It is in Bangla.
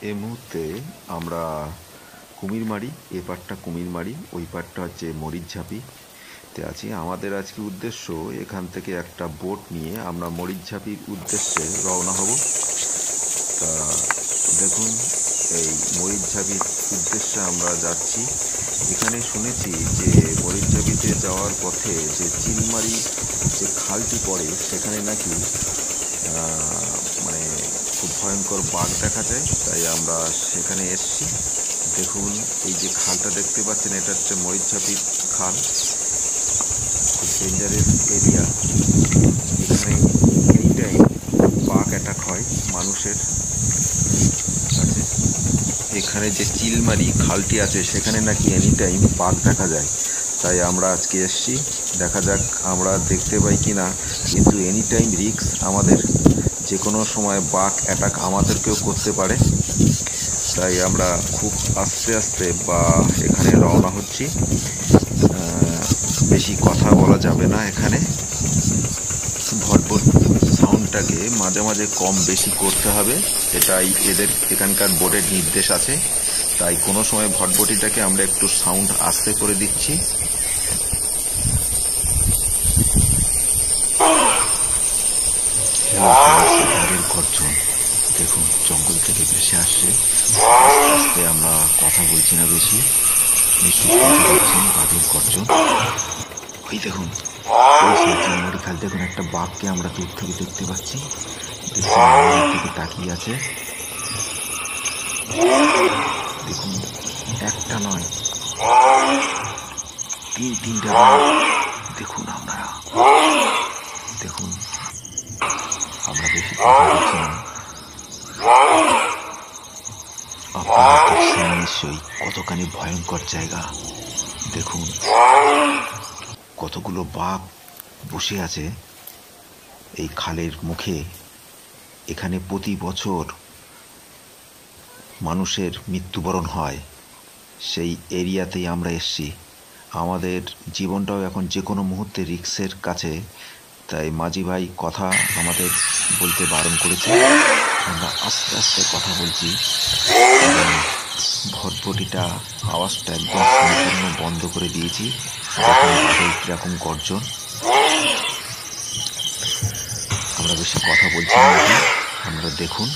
এই মুহূর্তে আমরা কুমিরমারি, এ পারটা কুমিরমারি, ওই পারটা হচ্ছে মরিচঝাপিতে আছি। আমাদের আজকে উদ্দেশ্য এখান থেকে একটা বোট নিয়ে আমরা মরিচঝাপির উদ্দেশ্যে রওনা হব। তা দেখুন, এই মরিচঝাপির উদ্দেশ্যে আমরা যাচ্ছি। এখানে শুনেছি যে মরিচঝাপিতে যাওয়ার পথে যে চিলমারি যে খালটি পড়ে সেখানে নাকি মানে খুব ভয়ঙ্কর বাঘ দেখা যায়, তাই আমরা সেখানে এসছি। দেখুন, এই যে খালটা দেখতে পাচ্ছেন, এটা হচ্ছে মরিচঝাপির খাল। খুব ডেঞ্জারাস এরিয়া। এখানে এনি টাইম বাঘ অ্যাটাক হয় মানুষের কাছে। এখানে যে চিলমারি খালটি আছে সেখানে নাকি এনি টাইম বাঘ দেখা যায়, তাই আমরা আজকে এসছি। দেখা যাক আমরা দেখতে পাই কি না, কিন্তু এনি টাইম রিস্ক আমাদের, যে কোনো সময় বাঘ অ্যাটাক আমাদেরকেও করতে পারে। তাই আমরা খুব আস্তে আস্তে এখানে রওনা হচ্ছি। বেশি কথা বলা যাবে না এখানে। ভটভট সাউন্ডটাকে মাঝে মাঝে কম বেশি করতে হবে, এটাই এখানকার বোর্ডের নির্দেশ আছে। তাই কোনো সময় ভটভটিটাকে আমরা একটু সাউন্ড আস্তে করে দিচ্ছি। বাঘের গর্জন দেখুন, জঙ্গল থেকে ভেসে আসছে। আস্তে আস্তে আমরা কথা বলছি না বেশি, নিশ্চয়ই শুনতে পাচ্ছেন বাঘের গর্জন। ওই দেখুন, ওই চিলমারি খাল, দেখুন একটা বাঘকে আমরা দূর থেকে দেখতে পাচ্ছি। দেখুন আমাদের দিকে তাকিয়ে আছে। দেখুন, একটা নয়, তিনটা বাঘ। দেখুন আপনারা, দেখুন আমরা বেশি কথা বলছি না। আপনারা দেখছেন নিশ্চয়ই কতখানি ভয়ঙ্কর জায়গা। দেখুন কতগুলো বাঘ বসে আছে এই খালের মুখে। এখানে প্রতি বছর মানুষের মৃত্যুবরণ হয়। সেই এরিয়াতেই আমরা এসছি। আমাদের জীবনটাও এখন যে কোনো মুহূর্তে রিস্কের কাছে, তাই মাঝি ভাই কথা আমাদের বলতে বারণ করেছে। আমরা আস্তে আস্তে কথা বলছি। ভটভটিটা আওয়াজটা একদম সম্পূর্ণ বন্ধ করে দিয়েছি। দেখুন বাঘের কিরকম গর্জন। আমরা বেশি কথা বলছি না, আমরা দেখুন।